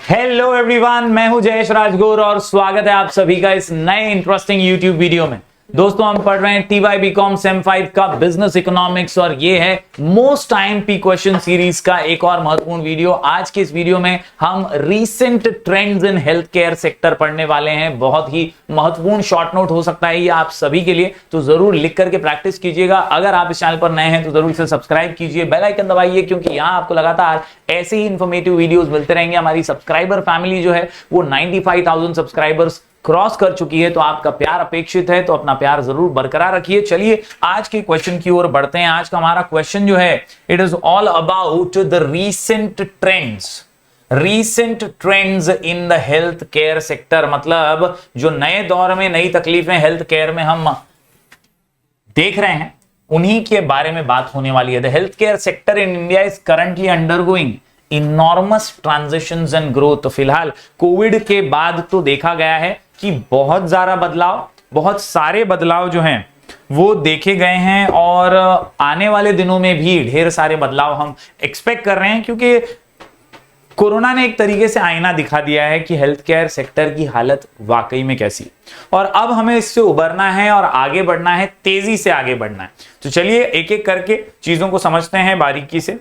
Hello everyone, मैं हूं जयेश राजगुरु और स्वागत है आप सभी का इस नए इंटरेस्टिंग यूट्यूब वीडियो में। दोस्तों, हम पढ़ रहे हैं TY BCom Sem 5 का बिजनेस इकोनॉमिक्स और ये है मोस्ट IMP क्वेश्चन सीरीज का एक और महत्वपूर्ण वीडियो। आज के इस वीडियो में हम recent trends in health care sector पढ़ने वाले हैं। बहुत ही महत्वपूर्ण शॉर्ट नोट हो सकता है ये आप सभी के लिए, तो जरूर लिख करके प्रैक्टिस कीजिएगा। अगर आप इस चैनल पर नए हैं तो जरूर इसे सब्सक्राइब कीजिए, बेल आइकन दबाइए, क्योंकि यहाँ आपको लगातार ऐसे ही इंफॉर्मेटिव वीडियोस मिलते रहेंगे। हमारी सब्सक्राइबर फैमिली जो है वो 95,000 सब्सक्राइबर्स क्रॉस कर चुकी है, तो आपका प्यार अपेक्षित है, तो अपना प्यार जरूर बरकरार रखिए। चलिए आज के क्वेश्चन की ओर बढ़ते हैं। आज का हमारा क्वेश्चन जो है it is all about the recent trends in the health care sector. मतलब जो नए दौर में नई तकलीफें हेल्थ केयर में हम देख रहे हैं उन्हीं के बारे में बात होने वाली है। The health care sector in India is currently undergoing enormous transitions and growth. तो फिलहाल कोविड के बाद तो देखा गया है कि बहुत सारे बदलाव जो हैं वो देखे गए हैं और आने वाले दिनों में भी ढेर सारे बदलाव हम एक्सपेक्ट कर रहे हैं, क्योंकि कोरोना ने एक तरीके से आईना दिखा दिया है कि हेल्थ केयर सेक्टर की हालत वाकई में कैसी, और अब हमें इससे उबरना है और आगे बढ़ना है, तेजी से आगे बढ़ना है। तो चलिए एक एक करके चीजों को समझते हैं बारीकी से।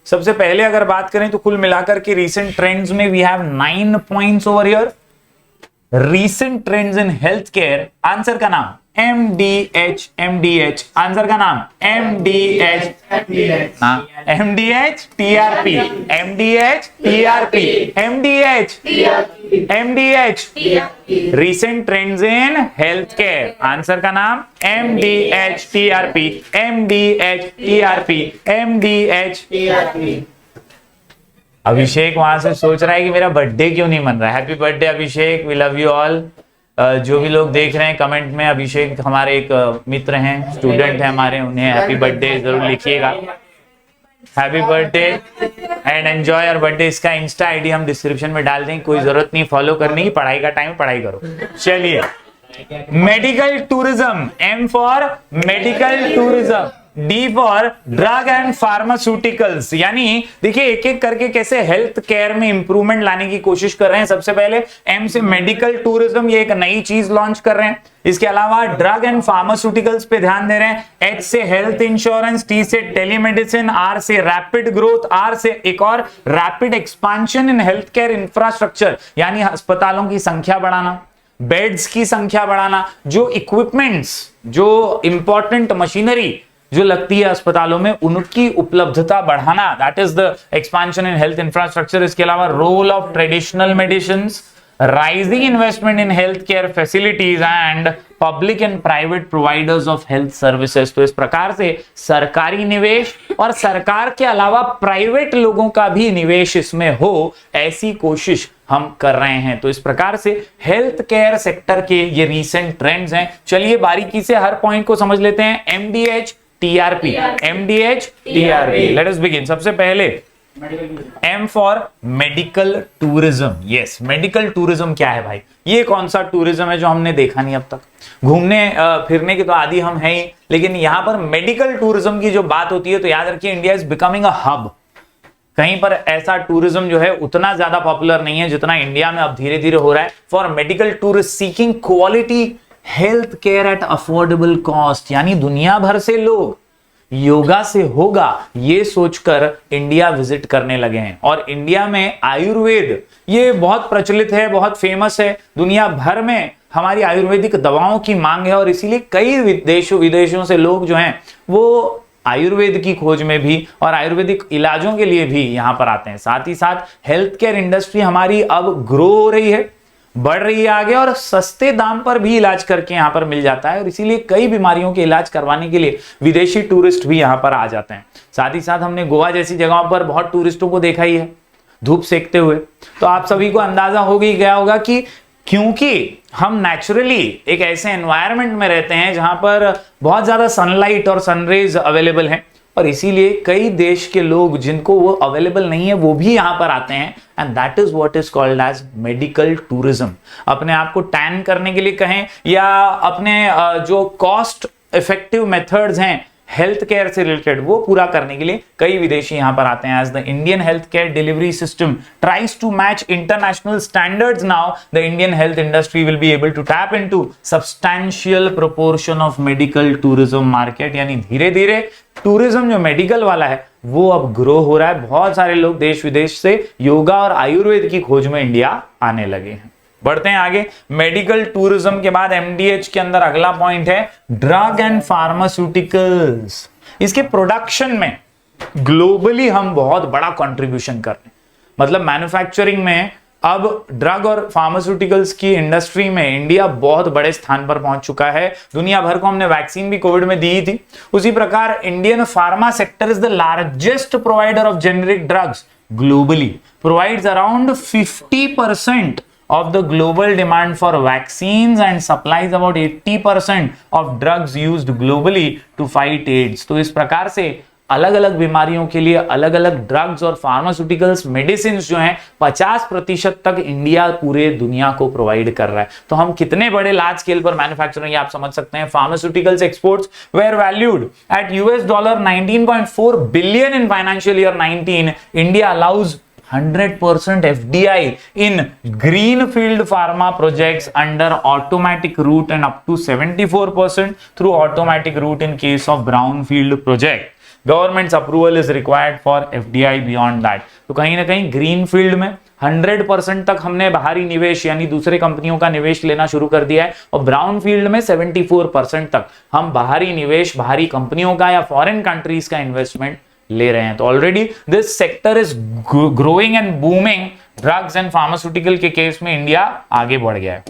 सबसे पहले अगर बात करें तो कुल मिलाकर के रीसेंट ट्रेंड्स में we have 9 points over here. Recent trends in health care, answer का नाम MDH, आंसर का नाम MDH, TRP। Recent trends in health care, answer का नाम MDH। अभिषेक वहां से सोच रहा है कि मेरा बर्थडे क्यों नहीं मन रहा। Happy birthday Abhishek, we love you all. जो भी लोग देख रहे हैं कमेंट में, अभिषेक हमारे एक मित्र हैं, स्टूडेंट हैं हमारे, उन्हें हैप्पी बर्थडे जरूर लिखिएगा। Happy birthday and enjoy your birthday. इसका इंस्टा आईडी हम डिस्क्रिप्शन में डाल देंगे, कोई जरूरत नहीं फॉलो करने की, पढ़ाई का टाइम पढ़ाई करो। चलिए, medical tourism, M for medical tourism, D for drug and pharmaceuticals. यानी देखिए एक एक करके कैसे हेल्थ केयर में इंप्रूवमेंट लाने की कोशिश कर रहे हैं। सबसे पहले M से मेडिकल टूरिज्म, ये एक नई चीज लॉन्च कर रहे हैं। इसके अलावा ड्रग एंड फार्मास्यूटिकल्स पे ध्यान दे रहे हैं। H से हेल्थ इंश्योरेंस, T से टेलीमेडिसिन, R से रैपिड ग्रोथ, R से एक और rapid expansion in health care infrastructure, यानी अस्पतालों की संख्या बढ़ाना, बेड्स की संख्या बढ़ाना, जो इक्विपमेंट्स, जो इंपॉर्टेंट मशीनरी जो लगती है अस्पतालों में, उनकी उपलब्धता बढ़ाना, that is the expansion in health infrastructure. इसके अलावा role of traditional medicines, rising investment in health care facilities and public and private providers of health services. तो इस प्रकार से सरकारी निवेश और सरकार के अलावा प्राइवेट लोगों का भी निवेश इसमें हो, ऐसी कोशिश हम कर रहे हैं। तो इस प्रकार से हेल्थ केयर सेक्टर के ये रीसेंट ट्रेंड्स हैं। चलिए बारीकी से हर पॉइंट को समझ लेते हैं। MDH TRP, let us begin. सबसे पहले M for medical tourism. Yes, medical tourism क्या है भाई? ये कौन सा टूरिज्म है जो हमने देखा नहीं अब तक? घूमने फिरने के तो आदि हम हैं ही, लेकिन यहां पर मेडिकल टूरिज्म की जो बात होती है तो याद रखिए India is becoming a hub. कहीं पर ऐसा टूरिज्म जो है उतना ज्यादा पॉपुलर नहीं है जितना इंडिया में अब धीरे धीरे हो रहा है। For medical tourist seeking quality health care at affordable cost, यानी दुनिया भर से लोग योगा से होगा ये सोचकर इंडिया विजिट करने लगे हैं। और इंडिया में आयुर्वेद ये बहुत प्रचलित है, बहुत फेमस है। दुनिया भर में हमारी आयुर्वेदिक दवाओं की मांग है और इसीलिए कई विदेशों से लोग जो हैं वो आयुर्वेद की खोज में भी और आयुर्वेदिक इलाजों के लिए भी यहां पर आते हैं। साथ ही साथ हेल्थ केयर इंडस्ट्री हमारी अब ग्रो हो रही है, बढ़ रही है आगे, और सस्ते दाम पर भी इलाज करके यहां पर मिल जाता है, और इसीलिए कई बीमारियों के इलाज करवाने के लिए विदेशी टूरिस्ट भी यहां पर आ जाते हैं। साथ ही साथ हमने गोवा जैसी जगहों पर बहुत टूरिस्टों को देखा ही है धूप सेकते हुए। तो आप सभी को अंदाजा हो गया होगा कि क्योंकि हम नेचुरली एक ऐसे एनवायरनमेंट में रहते हैं जहां पर बहुत ज्यादा सनलाइट और सनरेज अवेलेबल हैं, और इसीलिए कई देश के लोग जिनको वो अवेलेबल नहीं है वो भी यहां पर आते हैं, and that is what is called as medical tourism. अपने आप को टैन करने के लिए कहें या अपने जो कॉस्ट इफेक्टिव मेथड्स हैं हेल्थ केयर से रिलेटेड वो पूरा करने के लिए कई विदेशी यहां पर आते हैं। As the Indian health care delivery system tries to match international standards, now the Indian health industry will be able to tap into substantial proportion of medical tourism market. यानी धीरे धीरे टूरिज्म जो मेडिकल वाला है वो अब grow हो रहा है। बहुत सारे लोग देश विदेश से योगा और आयुर्वेद की खोज में इंडिया आने लगे हैं। बढ़ते हैं आगे। मेडिकल टूरिज्म के बाद एमडीएच के अंदर अगला पॉइंट है ड्रग एंड फार्मास्यूटिकल्स। इसके प्रोडक्शन में ग्लोबली हम बहुत बड़ा कंट्रीब्यूशन कर रहे हैं। मतलब मैन्युफैक्चरिंग में अब ड्रग और फार्मास्यूटिकल्स की इंडस्ट्री में इंडिया बहुत बड़े स्थान पर पहुंच चुका है। दुनिया भर को हमने वैक्सीन भी कोविड में दी थी। उसी प्रकार Indian pharma sector is the largest provider of generic drugs globally, provides around 50% of the global demand for vaccines and supplies about 80% of drugs used globally to fight AIDS। तो इस प्रकार से अलग अलग बीमारियों के लिए अलग अलग ड्रग्स और फार्मास्यूटिकल्स मेडिसिन जो हैं 50% तक इंडिया पूरे दुनिया को प्रोवाइड कर रहा है। तो हम कितने बड़े लार्ज स्केल पर मैन्युफैक्चरिंग आप समझ सकते हैं। Pharmaceuticals exports were valued at $19.4 billion in financial year 19। India allows 100% FDI in greenfield pharma projects under automatic route and up to 74% through automatic route in case of brownfield project. Government's approval is required for FDI beyond that। तो कहीं ना कहीं greenfield में 100% तक हमने बाहरी निवेश यानी दूसरे कंपनियों का निवेश लेना शुरू कर दिया है और ब्राउन फील्ड में 74% तक हम बाहरी निवेश बाहरी कंपनियों का या फॉरेन कंट्रीज का इन्वेस्टमेंट ले रहे हैं। तो already this sector is growing and booming. Drugs and pharmaceutical के केस में इंडिया आगे बढ़ गया है।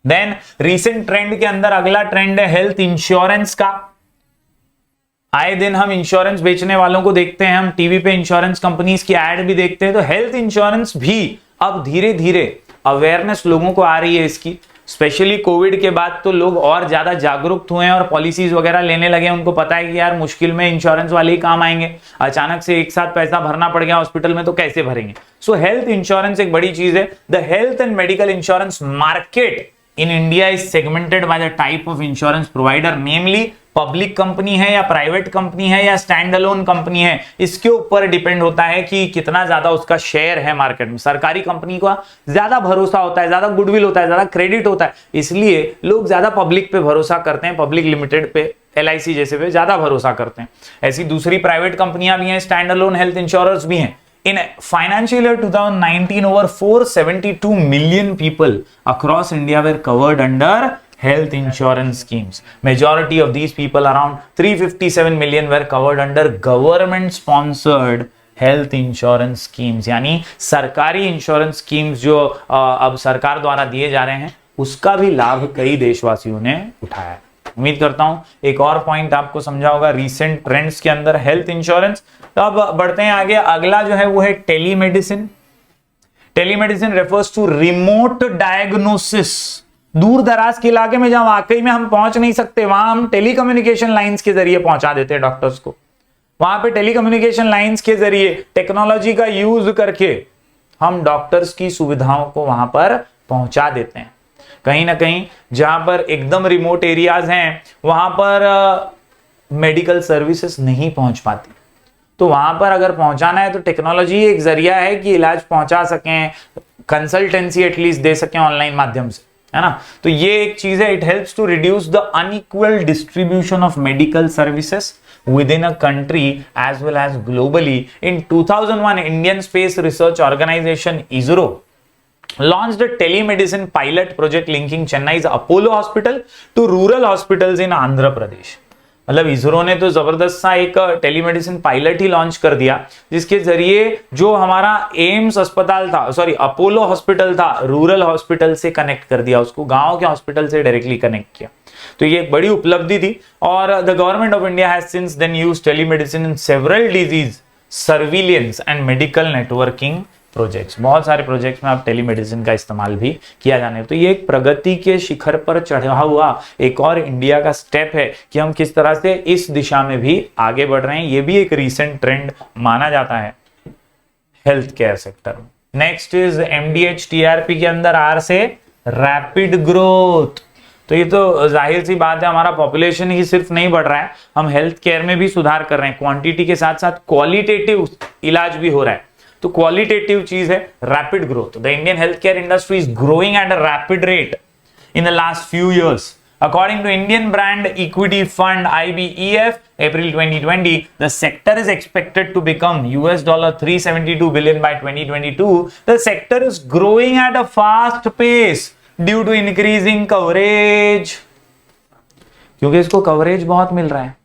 देन रीसेंट ट्रेंड के अंदर अगला ट्रेंड है हेल्थ इंश्योरेंस का। आए दिन हम इंश्योरेंस बेचने वालों को देखते हैं, हम टीवी पे इंश्योरेंस कंपनीज की एड भी देखते हैं। तो हेल्थ इंश्योरेंस भी अब धीरे धीरे अवेयरनेस लोगों को आ रही है इसकी। स्पेशली कोविड के बाद तो लोग और ज्यादा जागरूक हुए हैं और पॉलिसीज वगैरह लेने लगे। उनको पता है कि यार मुश्किल में इंश्योरेंस वाले ही काम आएंगे। अचानक से एक साथ पैसा भरना पड़ गया हॉस्पिटल में तो कैसे भरेंगे। सो हेल्थ इंश्योरेंस एक बड़ी चीज है। The health and medical insurance market in India is segmented by the type of insurance provider, namely public company है या प्राइवेट कंपनी है या स्टैंड अलोन कंपनी है। इसके ऊपर डिपेंड होता है कि कितना ज्यादा उसका शेयर है मार्केट में। सरकारी कंपनी का ज्यादा भरोसा होता है, ज्यादा गुडविल होता है, ज्यादा क्रेडिट होता है, इसलिए लोग ज्यादा पब्लिक पे भरोसा करते हैं, पब्लिक लिमिटेड पे, LIC जैसे पे ज्यादा भरोसा करते हैं। ऐसी दूसरी प्राइवेट कंपनियां भी हैं, स्टैंड अलोन हेल्थ इंश्योरेंस भी हैं। In financial year 2019, over 472 million people across India were covered under health insurance schemes. Majority of these people, around 357 million, were covered under government-sponsored health insurance schemes। यानी सरकारी insurance schemes जो अब सरकार द्वारा दिए जा रहे हैं उसका भी लाभ कई देशवासियों ने उठाया है। उम्मीद करता हूं एक और पॉइंट आपको समझा होगा रीसेंट ट्रेंड्स के अंदर हेल्थ इंश्योरेंस। तो अब बढ़ते हैं आगे। अगला जो है वो है telemedicine. Telemedicine refers to remote diagnosis. दूर दराज के इलाके में जहां वाकई में हम पहुंच नहीं सकते वहां हम टेलीकम्युनिकेशन लाइंस के जरिए पहुंचा देते हैं डॉक्टर्स को। वहां पे टेलीकम्युनिकेशन लाइंस के जरिए टेक्नोलॉजी का यूज करके हम डॉक्टर्स की सुविधाओं को वहां पर पहुंचा देते हैं। कहीं ना कहीं जहां पर एकदम रिमोट एरियाज हैं वहां पर मेडिकल सर्विसेज नहीं पहुंच पाती, तो वहां पर अगर पहुंचाना है तो टेक्नोलॉजी एक जरिया है कि इलाज पहुंचा सकें, कंसल्टेंसी एटलीस्ट दे सकें ऑनलाइन माध्यम से, है ना। तो ये एक चीज है। It helps to reduce the unequal distribution of medical services within a country as well as globally. In 2001, Indian Space Research Organization ISRO launched a telemedicine pilot project linking Chennai's Apollo Hospital to rural hospitals in Andhra Pradesh। मतलब इसरो ने तो जबरदस्त सा एक telemedicine pilot ही launch कर दिया जिसके जरिए जो हमारा एम्स अस्पताल था, सॉरी अपोलो हॉस्पिटल था, रूरल हॉस्पिटल से कनेक्ट कर दिया, उसको गांव के हॉस्पिटल से डायरेक्टली कनेक्ट किया। तो ये एक बड़ी उपलब्धि थी और the government of India has since then used telemedicine in several disease surveillance and medical networking projects. बहुत सारे प्रोजेक्ट्स में आप टेलीमेडिसिन का इस्तेमाल भी किया जाने है। तो ये एक प्रगति के शिखर पर चढ़ा हुआ एक और इंडिया का स्टेप है कि हम किस तरह से इस दिशा में भी आगे बढ़ रहे हैं। ये भी एक रीसेंट ट्रेंड माना जाता है हेल्थ केयर सेक्टर में। नेक्स्ट इज MDH TRP के अंदर R से रैपिड ग्रोथ। तो ये तो जाहिर सी बात है, हमारा पॉपुलेशन ही सिर्फ नहीं बढ़ रहा है, हम हेल्थ केयर में भी सुधार कर रहे हैं, क्वांटिटी के साथ साथ क्वालिटेटिव इलाज भी हो रहा है। तो क्वालिटेटिव चीज है rapid growth. The Indian health care industry is growing at a rapid rate in the last few years. According to Indian Brand Equity Fund IBEF, April 2020, the sector is expected to become $372 billion by 2022. The sector is growing at a fast pace due to increasing coverage. क्योंकि इसको coverage बहुत मिल रहा है,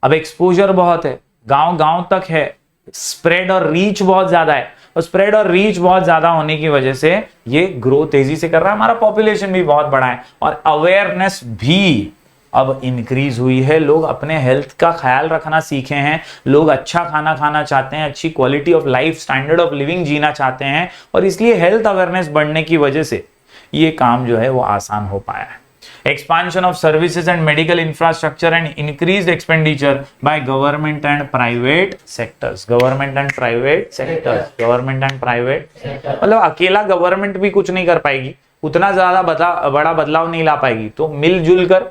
अब exposure बहुत है, गांव गांव तक है, स्प्रेड और रीच बहुत ज्यादा है, और स्प्रेड और रीच बहुत ज्यादा होने की वजह से ये ग्रो तेजी से कर रहा है, हमारा पॉपुलेशन भी बहुत बड़ा है और अवेयरनेस भी अब इंक्रीज हुई है। लोग अपने हेल्थ का ख्याल रखना सीखे हैं, लोग अच्छा खाना खाना चाहते हैं, अच्छी quality of life, standard of living जीना चाहते हैं, और इसलिए हेल्थ अवेयरनेस बढ़ने की वजह से ये काम जो है वो आसान हो पाया है। Expansion of services and medical infrastructure and increased expenditure by government and private sectors. Government and private sectors. Government and private. मतलब अकेला गवर्नमेंट भी कुछ नहीं कर पाएगी, उतना ज्यादा बड़ा बदलाव नहीं ला पाएगी, तो मिलजुल कर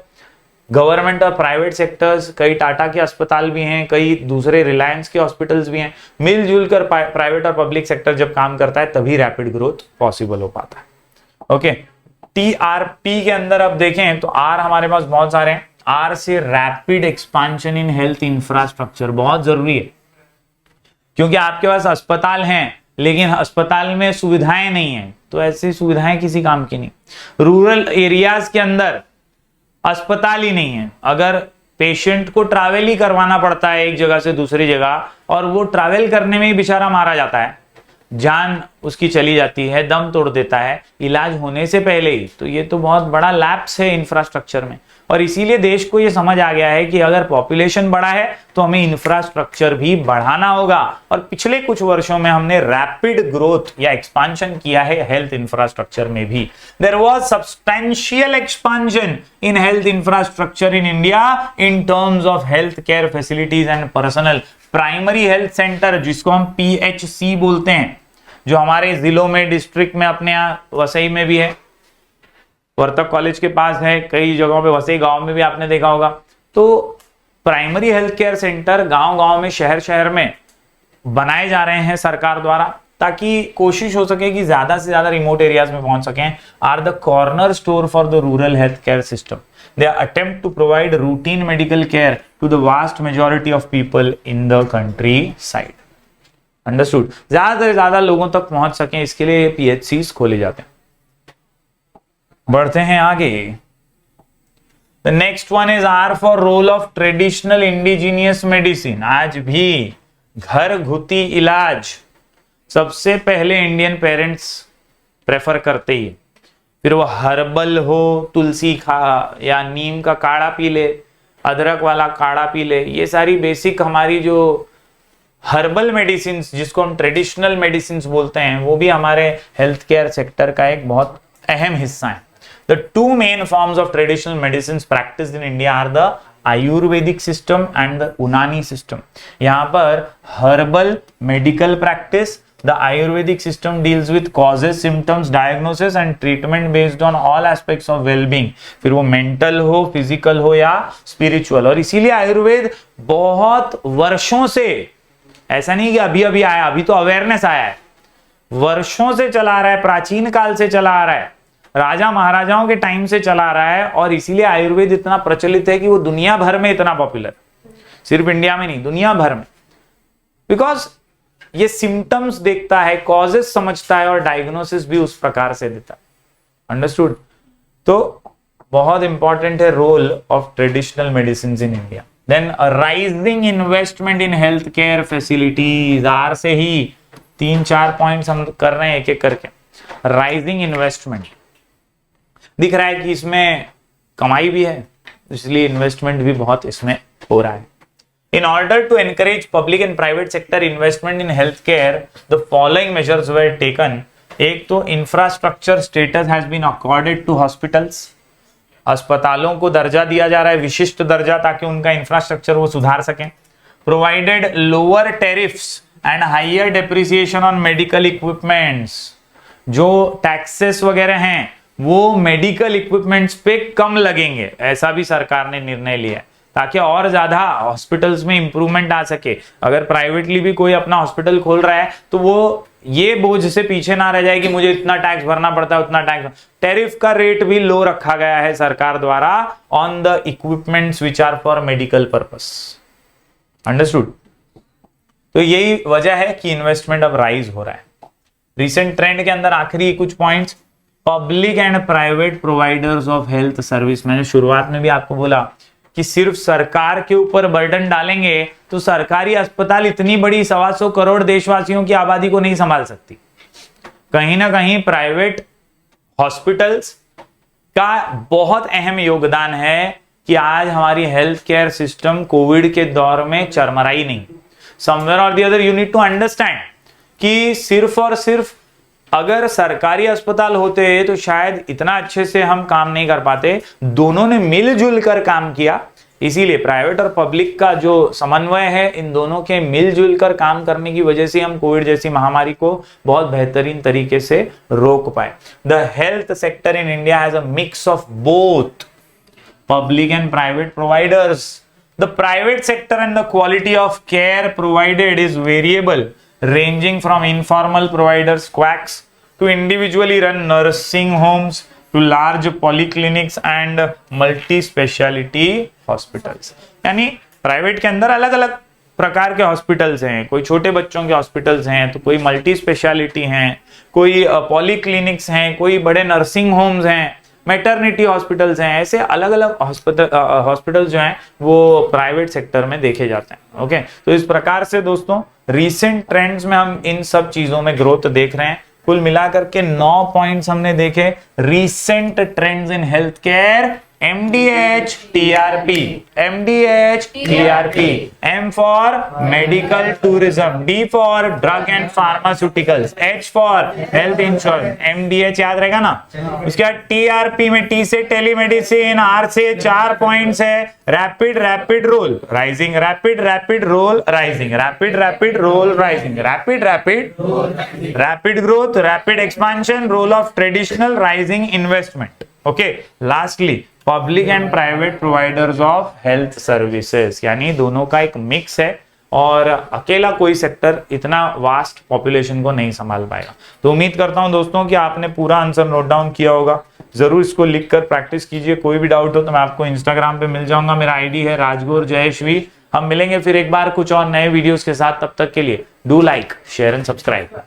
गवर्नमेंट और प्राइवेट सेक्टर्स, कई टाटा के अस्पताल भी हैं, कई दूसरे रिलायंस के हॉस्पिटल्स भी हैं, मिलजुल कर प्राइवेट और पब्लिक सेक्टर जब काम करता है तभी रैपिड ग्रोथ पॉसिबल हो पाता है। ओके, टीआरपी के अंदर अब देखें तो आर हमारे पास बहुत सारे हैं। आर से rapid expansion in health infrastructure बहुत जरूरी है, क्योंकि आपके पास अस्पताल हैं लेकिन अस्पताल में सुविधाएं नहीं है, तो ऐसी सुविधाएं किसी काम की नहीं। रूरल एरियाज के अंदर अस्पताल ही नहीं है, अगर पेशेंट को ट्रैवल ही करवाना पड़ता है एक जगह से दूसरी जगह, और वो ट्रैवल करने में ही बेचारा मारा जाता है, जान उसकी चली जाती है, दम तोड़ देता है इलाज होने से पहले ही, तो ये तो बहुत बड़ा लैप्स है इंफ्रास्ट्रक्चर में। और इसीलिए देश को ये समझ आ गया है कि अगर पॉपुलेशन बढ़ा है तो हमें इंफ्रास्ट्रक्चर भी बढ़ाना होगा, और पिछले कुछ वर्षों में हमने रैपिड ग्रोथ या एक्सपांशन किया है हेल्थ इंफ्रास्ट्रक्चर में भी। There was substantial expansion in health infrastructure in India in terms of health care facilities and personal. Primary health centre जिसको हम PHC बोलते हैं, जो हमारे जिलों में, डिस्ट्रिक्ट में, अपने यहाँ वसई में भी है, वर्तक कॉलेज के पास है, कई जगहों पे वसई गांव में भी आपने देखा होगा। तो प्राइमरी हेल्थ केयर सेंटर गांव गांव में, शहर शहर में बनाए जा रहे हैं सरकार द्वारा, ताकि कोशिश हो सके कि ज्यादा से ज्यादा रिमोट एरियाज में पहुंच सकें। Are the corner store for the rural health care system. They attempt to provide routine medical care to the vast majority of people in the countryside. Understood? ज्यादा से ज्यादा लोगों तक पहुंच सकें, इसके लिए PHCs खोले जाते हैं। बढ़ते हैं आगे। The next one is R for role of traditional indigenous medicine. आज भी घर घुती इलाज सबसे पहले इंडियन पेरेंट्स प्रेफर करते ही, फिर वो हर्बल हो, तुलसी खा या नीम का काढ़ा पी ले, अदरक वाला काढ़ा पी ले, ये सारी बेसिक हमारी जो हर्बल मेडिसिन जिसको हम ट्रेडिशनल मेडिसिन बोलते हैं, वो भी हमारे हेल्थ केयर सेक्टर का एक बहुत अहम हिस्सा है। The two main forms of traditional medicine practised in India are the Ayurvedic system and the Unani system. यहाँ पर herbal medical practice, the Ayurvedic system deals with causes, symptoms, diagnosis and treatment based on all aspects of well-being, फिर वो mental हो, physical हो या spiritual. और इसीलिए आयुर्वेद बहुत वर्षों से, ऐसा नहीं कि अभी अभी आया, अभी तो अवेयरनेस आया है, वर्षों से चला आ रहा है, प्राचीन काल से चला आ रहा है, राजा महाराजाओं के टाइम से चला आ रहा है, और इसीलिए आयुर्वेद इतना प्रचलित है कि वो दुनिया भर में इतना पॉपुलर, सिर्फ इंडिया में नहीं, दुनिया भर में, बिकॉज ये सिम्टम्स देखता है, कॉजेस समझता है और डायग्नोसिस भी उस प्रकार से देता है। अंडरस्टूड? तो बहुत इंपॉर्टेंट है role of traditional medicine in India. Then rising investment in health care facilities. आर से ही 3-4 पॉइंट्स हम कर रहे हैं एक एक करके। राइजिंग इन्वेस्टमेंट, दिख रहा है कि इसमें कमाई भी है, इसलिए इन्वेस्टमेंट भी बहुत इसमें हो रहा है। In order to encourage public and private sector investment in healthcare, the following measures were taken. एक तो infrastructure status has been accorded to hospitals. अस्पतालों को दर्जा दिया जा रहा है, विशिष्ट दर्जा, ताकि उनका इंफ्रास्ट्रक्चर वो सुधार सकें। Provided lower tariffs and higher depreciation on medical equipments. जो टैक्सेस वगैरह हैं वो मेडिकल इक्विपमेंट्स पे कम लगेंगे, ऐसा भी सरकार ने निर्णय लिया है ताकि और ज्यादा हॉस्पिटल्स में इंप्रूवमेंट आ सके। अगर प्राइवेटली भी कोई अपना हॉस्पिटल खोल रहा है तो वो ये बोझ से पीछे ना रह जाए कि मुझे इतना टैक्स भरना पड़ता है, उतना टैक्स। टैरिफ का रेट भी लो रखा गया है सरकार द्वारा on the equipments which are for medical purpose. Understood? तो यही वजह है कि इन्वेस्टमेंट अब राइज हो रहा है। रिसेंट ट्रेंड के अंदर आखिरी कुछ points, public and private providers of health service. मैंने शुरुआत में भी आपको बोला कि सिर्फ सरकार के ऊपर बर्डन डालेंगे तो सरकारी अस्पताल इतनी बड़ी 125 करोड़ देशवासियों की आबादी को नहीं संभाल सकती। कहीं ना कहीं प्राइवेट हॉस्पिटल्स का बहुत अहम योगदान है कि आज हमारी हेल्थ केयर सिस्टम कोविड के दौर में चरमराई नहीं। समवेयर और the other you need to understand कि सिर्फ और सिर्फ अगर सरकारी अस्पताल होते तो शायद इतना अच्छे से हम काम नहीं कर पाते। दोनों ने मिलजुल कर काम किया, इसीलिए प्राइवेट और पब्लिक का जो समन्वय है, इन दोनों के मिलजुल कर काम करने की वजह से हम कोविड जैसी महामारी को बहुत बेहतरीन तरीके से रोक पाए। The health sector in India has a mix of both public and private providers. The private sector and the quality of care provided is variable, ranging from informal providers, quacks, to individually run nursing homes, to large polyclinics and multi-speciality hospitals. यानी private के अंदर अलग अलग प्रकार के hospitals हैं, कोई छोटे बच्चों के हॉस्पिटल्स हैं, तो कोई मल्टी स्पेशलिटी हैं, कोई पॉलीक्लिनिक्स हैं, कोई बड़े नर्सिंग होम्स हैं, मैटरनिटी हॉस्पिटल्स हैं। ऐसे अलग अलग हॉस्पिटल जो हैं वो प्राइवेट सेक्टर में देखे जाते हैं। ओके, तो इस प्रकार से दोस्तों रिसेंट ट्रेंड्स में हम इन सब चीजों में ग्रोथ देख रहे हैं। कुल मिलाकर के 9 पॉइंट्स हमने देखे। Recent trends in health care, MDH TRP, MDH TRP, M for medical tourism, D for drug and pharmaceuticals, H for health insurance, MDH याद रहेगा ना। उसके बाद TRP में T से टेलीमेडिसिन, R से 4 पॉइंट्स है, rapid rapid role rising, rapid rapid role rising, rapid rapid role rising, rapid rapid rapid growth, rapid expansion, role of traditional rising investment. Okay, lastly public and private providers of health services, यानी दोनों का एक mix है और अकेला कोई sector इतना vast population को नहीं संभाल पाएगा। तो उम्मीद करता हूं दोस्तों कि आपने पूरा आंसर नोट डाउन किया होगा। जरूर इसको लिखकर प्रैक्टिस कीजिए। कोई भी डाउट हो तो मैं आपको इंस्टाग्राम पे मिल जाऊंगा, मेरा आईडी है राजगौर जयश्वी। हम मिलेंगे फिर एक बार कुछ और नए वीडियोस के साथ। तब तक के लिए do like, share and subscribe.